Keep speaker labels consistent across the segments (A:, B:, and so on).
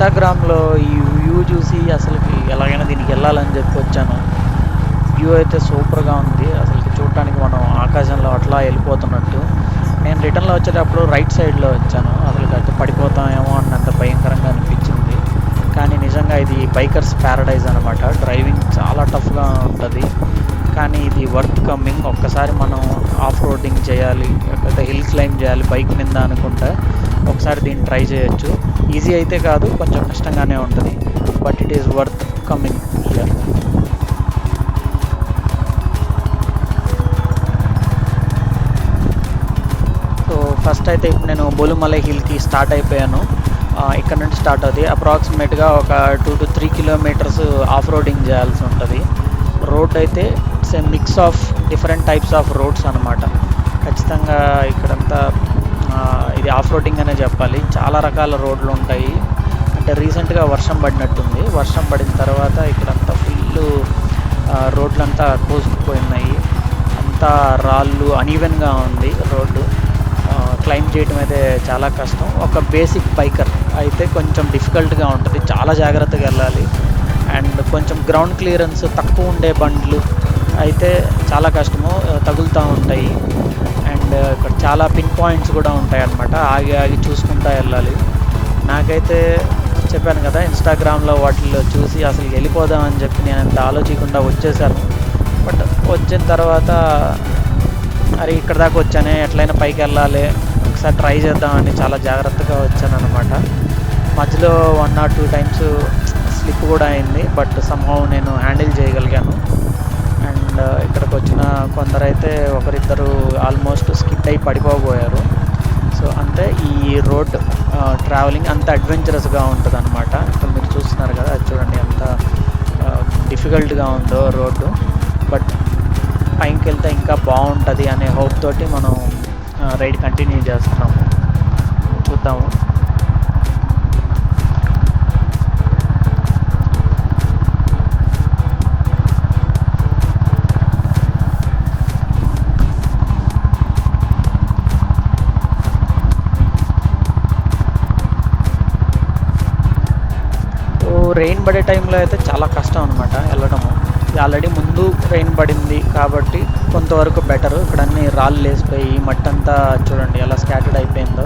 A: ఇన్స్టాగ్రామ్లో ఈ వ్యూ చూసి అసలుకి ఎలాగైనా దీనికి వెళ్ళాలని చెప్పి వచ్చాను. వ్యూ అయితే సూపర్గా ఉంది. అసలుకి చూడటానికి మనం ఆకాశంలో అట్లా వెళ్ళిపోతున్నట్టు. నేను రిటర్న్లో వచ్చేటప్పుడు రైట్ సైడ్లో వచ్చాను. అసలు అటు పడిపోతామేమో అన్నంత భయంకరంగా అనిపించింది. కానీ నిజంగా ఇది బైకర్స్ ప్యారడైజ్ అనమాట. డ్రైవింగ్ చాలా టఫ్గా ఉంటుంది, కానీ ఇది వర్త్ కమ్మింగ్. ఒక్కసారి మనం ఆఫ్ రోడింగ్ చేయాలి, లేకపోతే హిల్ క్లైంబ్ చేయాలి బైక్ మీద అనుకుంటే ఒకసారి దీన్ని ట్రై చేయొచ్చు. ఈజీ అయితే కాదు, కొంచెం కష్టంగానే ఉంటుంది, but it is worth coming here. So first అయితే ఇప్పుడు నేను బోలుమలై హిల్కి స్టార్ట్ అయిపోయాను. ఇక్కడ నుంచి స్టార్ట్ అవుతుంది. అప్రాక్సిమేట్గా ఒక 2 to 3 kilometers ఆఫ్ రోడింగ్ చేయాల్సి ఉంటుంది. రోడ్ అయితే it's a mix of different types of roads అనమాట. ఖచ్చితంగా ఇక్కడంతా ఇది ఆఫ్ రోడింగ్ అనే చెప్పాలి. చాలా రకాల రోడ్లు ఉంటాయి. అంటే రీసెంట్గా వర్షం పడినట్టుంది. వర్షం పడిన తర్వాత ఇక్కడంతా ఫుల్ రోడ్లంతా కోసుకుపోయినాయి. అంతా రాళ్ళు, అన్ఈవెన్గా ఉంది రోడ్డు. క్లైంబ్ చేయడం అయితే చాలా కష్టం. ఒక బేసిక్ బైకర్ అయితే కొంచెం డిఫికల్ట్గా ఉంటుంది, చాలా జాగ్రత్తగా వెళ్ళాలి. అండ్ కొంచెం గ్రౌండ్ క్లియరెన్స్ తక్కువ ఉండే బండ్లు అయితే చాలా కష్టము, తగులుతూ ఉంటాయి. అండ్ ఇక్కడ చాలా పిన్ పాయింట్స్ కూడా ఉంటాయి అన్నమాట. ఆగి ఆగి చూసుకుంటూ వెళ్ళాలి. నాకైతే చెప్పాను కదా, ఇన్స్టాగ్రామ్లో వాటిల్లో చూసి అసలు వెళ్ళిపోదామని చెప్పి నేను అంత ఆలోచించకుండా వచ్చేసాను. బట్ వచ్చిన తర్వాత అరే ఇక్కడ దాకా వచ్చానే, ఎట్లయినా పైకి వెళ్ళాలి, ఒకసారి ట్రై చేద్దామని చాలా జాగ్రత్తగా వచ్చాను అనమాట. మధ్యలో 1 or 2 times స్లిప్ కూడా అయింది, బట్ సమ్హౌ నేను హ్యాండిల్ చేయగలిగాను. అండ్ ఇక్కడికి వచ్చిన కొందరైతే ఒకరిద్దరు ఆల్మోస్ట్ స్కిడ్ అయి పడిపోబోయారు. సో అంతే, ఈ రోడ్ ట్రావెలింగ్ అంత అడ్వెంచరస్గా ఉంటుంది అనమాట. ఇక్కడ మీరు చూస్తున్నారు కదా, అది చూడండి ఎంత డిఫికల్ట్గా ఉందో రోడ్డు. బట్ పైకి వెళ్తే ఇంకా బాగుంటుంది అనే హోప్ తోటి మనం రైడ్ కంటిన్యూ చేస్తున్నాము. చూద్దాము. రెయిన్ పడే టైంలో అయితే చాలా కష్టం అనమాట వెళ్ళడము. ఆల్రెడీ ముందు రెయిన్ పడింది కాబట్టి కొంతవరకు బెటరు. ఇక్కడ అన్ని రాళ్ళు లేసిపోయి మట్టి అంతా చూడండి ఎలా స్కాటర్డ్ అయిపోయిందో.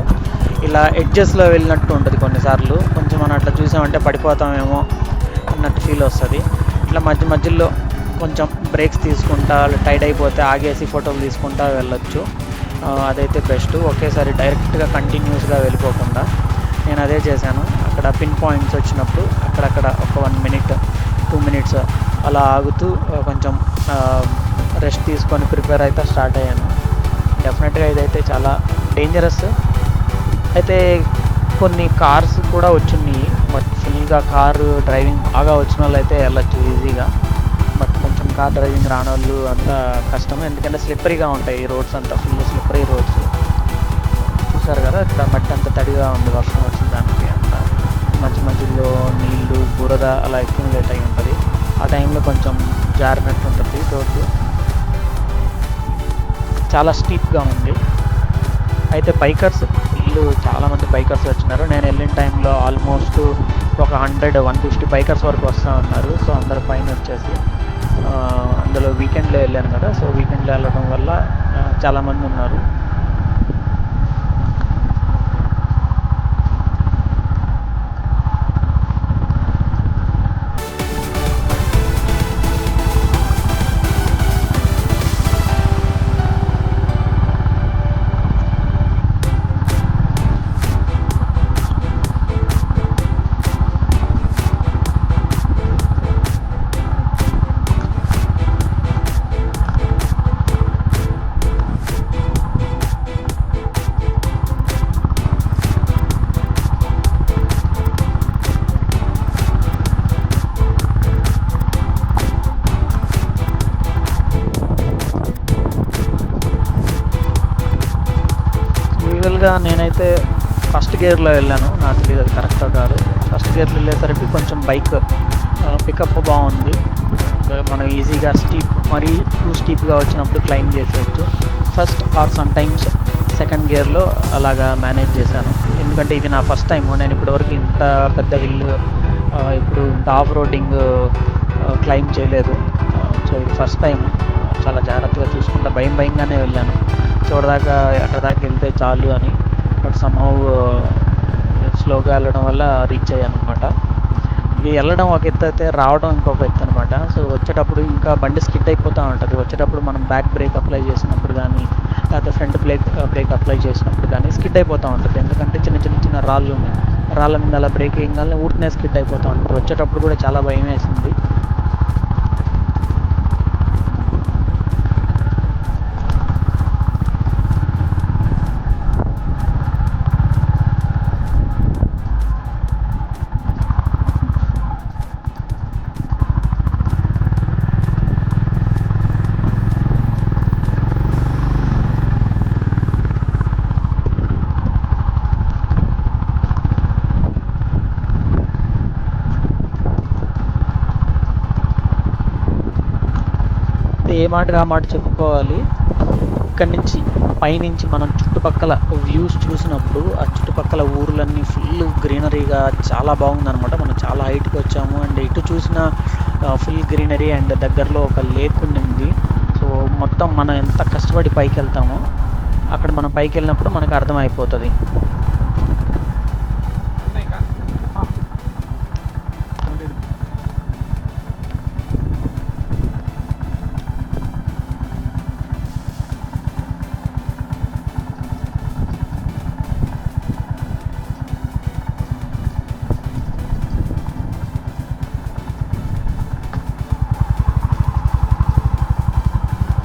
A: ఇలా ఎడ్జెస్లో వెళ్ళినట్టు ఉంటుంది కొన్నిసార్లు. కొంచెం మనం అట్లా చూసామంటే పడిపోతామేమో అన్నట్టు ఫీల్ వస్తుంది. ఇట్లా మధ్యలో కొంచెం బ్రేక్స్ తీసుకుంటా, టైడ్ అయిపోతే ఆగేసి ఫోటోలు తీసుకుంటా వెళ్ళొచ్చు. అదైతే బెస్ట్. ఒకేసారి డైరెక్ట్గా కంటిన్యూస్గా వెళ్ళిపోకుండా నేను అదే చేశాను. అక్కడ పిన్ పాయింట్స్ వచ్చినప్పుడు అక్కడక్కడ ఒక 1 minute 2 minutes అలా ఆగుతూ కొంచెం రెస్ట్ తీసుకొని ప్రిపేర్ అయితే స్టార్ట్ అయ్యాను. డెఫినెట్గా ఇదైతే చాలా డేంజరస్. అయితే కొన్ని కార్స్ కూడా వచ్చినాయి, బట్ ఫుల్గా కారు డ్రైవింగ్ బాగా వచ్చిన వాళ్ళు అయితే వెళ్ళచ్చు ఈజీగా. బట్ కొంచెం కార్ డ్రైవింగ్ రాని వాళ్ళు అంతా కష్టం, ఎందుకంటే స్లిప్పరీగా ఉంటాయి ఈ రోడ్స్ అంతా. ఫుల్ స్లిప్పరీ రోడ్స్ చూసారు కదా, ఇక్కడ మట్టి అంత తడిగా ఉంది వర్షం వచ్చిన దానికి. అంత మధ్యలో నీళ్ళు, బురద అలా అక్యుములేట్ అయి ఉంటుంది. ఆ టైంలో కొంచెం జారినట్టు ఉంటుంది రోడ్డు. చాలా స్టీప్గా ఉంది. అయితే బైకర్స్ చాలామంది బైకర్స్ వచ్చినారు. నేను వెళ్ళిన టైంలో ఆల్మోస్ట్ ఒక 100-150 బైకర్స్ వరకు వస్తూ ఉన్నారు. సో అందరు పైన వచ్చేసి అందులో వీకెండ్లో వెళ్ళాను కదా, సో వీకెండ్లో వెళ్ళడం వల్ల చాలామంది ఉన్నారు. యూజువల్గా నేనైతే ఫస్ట్ గేర్లో వెళ్ళాను. నాకు తెలియదు అది కరెక్టో కాదు. ఫస్ట్ గేర్లో వెళ్ళేసరికి కొంచెం బైక్ పికప్ బాగుంది. మనం ఈజీగా మరీ టూ స్టీప్గా వచ్చినప్పుడు క్లైంబ్ చేసేయచ్చు. First or some times second గేర్లో అలాగా మేనేజ్ చేశాను. ఎందుకంటే ఇది నా ఫస్ట్ టైం. నేను ఇప్పటివరకు ఇంత పెద్ద హిల్ ఇప్పుడు ఇంత ఆఫ్ రోడింగ్ క్లైమ్ చేయలేదు. సో ఇది ఫస్ట్ టైం. చాలా జాగ్రత్తగా చూసుకుంటా భయంగానే వెళ్ళాను. చూడదాకా అక్కడ దాకా వెళ్తే చాలు అని. బట్ సమ్హౌ స్లోగా వెళ్ళడం వల్ల రీచ్ అయ్యాను అనమాట. ఇది వెళ్ళడం ఒక ఎత్తు అయితే రావడం ఇంకొక ఎత్తు అనమాట. సో వచ్చేటప్పుడు ఇంకా బండి స్కిడ్ అయిపోతూ ఉంటుంది. వచ్చేటప్పుడు మనం బ్యాక్ బ్రేక్ అప్లై చేసినప్పుడు కానీ, లేకపోతే ఫ్రంట్ బ్రేక్ అప్లై చేసినప్పుడు కానీ స్కిడ్ అయిపోతూ ఉంటుంది. ఎందుకంటే చిన్న రాళ్ళు ఉన్నాయి. రాళ్ళ మీద అలా బ్రేక్ వేయగానే ఊరికనే స్కిడ్ అయిపోతూ ఉంటుంది. వచ్చేటప్పుడు కూడా చాలా భయం వేసింది. ఏ మాటగా ఆ మాట చెప్పుకోవాలి. ఇక్కడి నుంచి పైనుంచి మనం చుట్టుపక్కల వ్యూస్ చూసినప్పుడు ఆ చుట్టుపక్కల ఊర్లన్నీ ఫుల్ గ్రీనరీగా చాలా బాగుందన్నమాట. మనం చాలా హైట్కి వచ్చాము అండ్ ఇటు చూసిన ఫుల్ గ్రీనరీ అండ్ దగ్గరలో ఒక లేక్ ఉండింది. సో మొత్తం మనం ఎంత కష్టపడి పైకి వెళ్తామో అక్కడ మనం పైకి వెళ్ళినప్పుడు మనకు అర్థమైపోతుంది.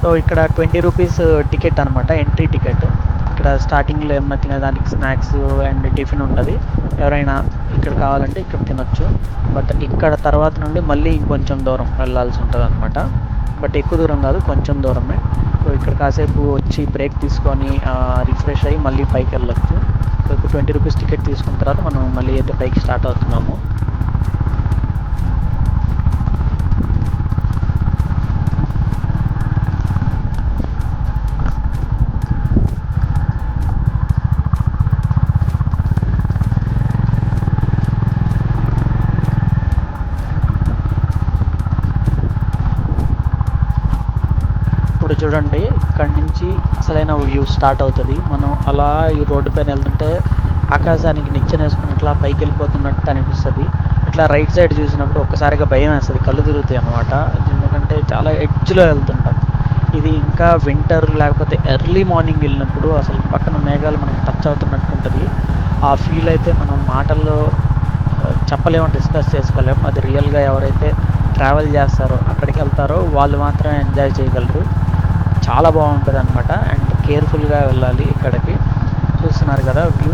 A: సో ఇక్కడ 20 రూపీస్ టికెట్ అనమాట, ఎంట్రీ టికెట్. ఇక్కడ స్టార్టింగ్లో ఏమన్నా తినడానికి స్నాక్స్ అండ్ టిఫిన్ ఉంటుంది. ఎవరైనా ఇక్కడ కావాలంటే ఇక్కడ తినొచ్చు. బట్ ఇక్కడ తర్వాత నుండి మళ్ళీ ఇంకొంచెం దూరం వెళ్ళాల్సి ఉంటుంది అనమాట. బట్ ఎక్కువ దూరం కాదు, కొంచెం దూరమే. సో ఇక్కడ కాసేపు వచ్చి బ్రేక్ తీసుకొని రిఫ్రెష్ అయ్యి మళ్ళీ పైకి వెళ్ళొచ్చు. సో ఇప్పుడు 20 రూపీస్ టికెట్ తీసుకున్న తర్వాత మనం మళ్ళీ అయితే పైకి స్టార్ట్ అవుతున్నాము. ఇప్పుడు చూడండి, ఇక్కడ నుంచి అసలైన వ్యూ స్టార్ట్ అవుతుంది. మనం అలా ఈ రోడ్డు పైన వెళ్తుంటే ఆకాశానికి నిచ్చెనేసుకున్నట్లా పైకి వెళ్ళిపోతున్నట్టు అనిపిస్తుంది. ఇట్లా రైట్ సైడ్ చూసినప్పుడు ఒక్కసారిగా భయం వేస్తుంది, కళ్ళు తిరుగుతాయి అనమాట. ఎందుకంటే చాలా ఎడ్జ్లో వెళ్తుంటాం. ఇది ఇంకా వింటర్ లేకపోతే ఎర్లీ మార్నింగ్ వెళ్ళినప్పుడు అసలు పక్కన మేఘాలు మనం టచ్ అవుతున్నట్టు ఉంటుంది. ఆ ఫీల్ అయితే మనం మాటల్లో చెప్పలేము, డిస్కస్ చేసుకోలేము. అది రియల్గా ఎవరైతే ట్రావెల్ చేస్తారో అక్కడికి వెళ్తారో వాళ్ళు మాత్రమే ఎంజాయ్ చేయగలరు. చాలా బాగుంటుంది అనమాట. అండ్ కేర్ఫుల్గా వెళ్ళాలి. ఇక్కడికి చూస్తున్నారు కదా వ్యూ.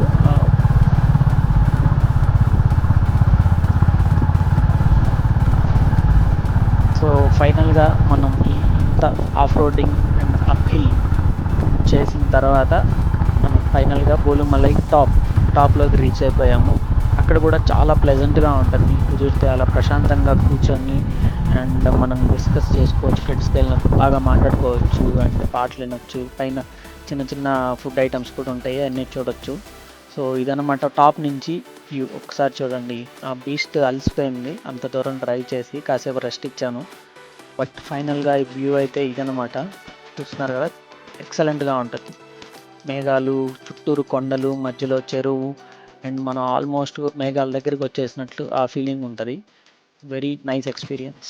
A: సో ఫైనల్గా మనం ఇంత off roading and up hill చేసిన తర్వాత మనం ఫైనల్గా బోలుమలై టాప్లోకి రీచ్ అయిపోయాము. అక్కడ కూడా చాలా ప్లెజెంట్గా ఉంటుంది. కుదిరితే అలా ప్రశాంతంగా కూర్చొని అండ్ మనం డిస్కస్ చేసుకోవచ్చు. ఫ్రెండ్స్కి వెళ్ళినప్పుడు బాగా మాట్లాడుకోవచ్చు అండ్ పాటలు వినొచ్చు. పైన చిన్న ఫుడ్ ఐటమ్స్ కూడా ఉంటాయి, అన్నీ చూడొచ్చు. సో ఇదన్నమాట టాప్ నుంచి వ్యూ. ఒకసారి చూడండి. ఆ బీస్ట్ అలసిపోయింది, అంత దూరం డ్రైవ్ చేసి కాసేపు రెస్ట్ ఇచ్చాను. బట్ ఫైనల్గా ఈ వ్యూ అయితే ఇదన్నమాట. చూస్తున్నారు కదా, ఎక్సలెంట్గా ఉంటుంది. మేఘాలు చుట్టూరు, కొండలు, మధ్యలో చెరువు అండ్ మనం ఆల్మోస్ట్ మేఘాల దగ్గరికి వచ్చేసినట్లు ఆ ఫీలింగ్ ఉంటుంది. Very nice experience.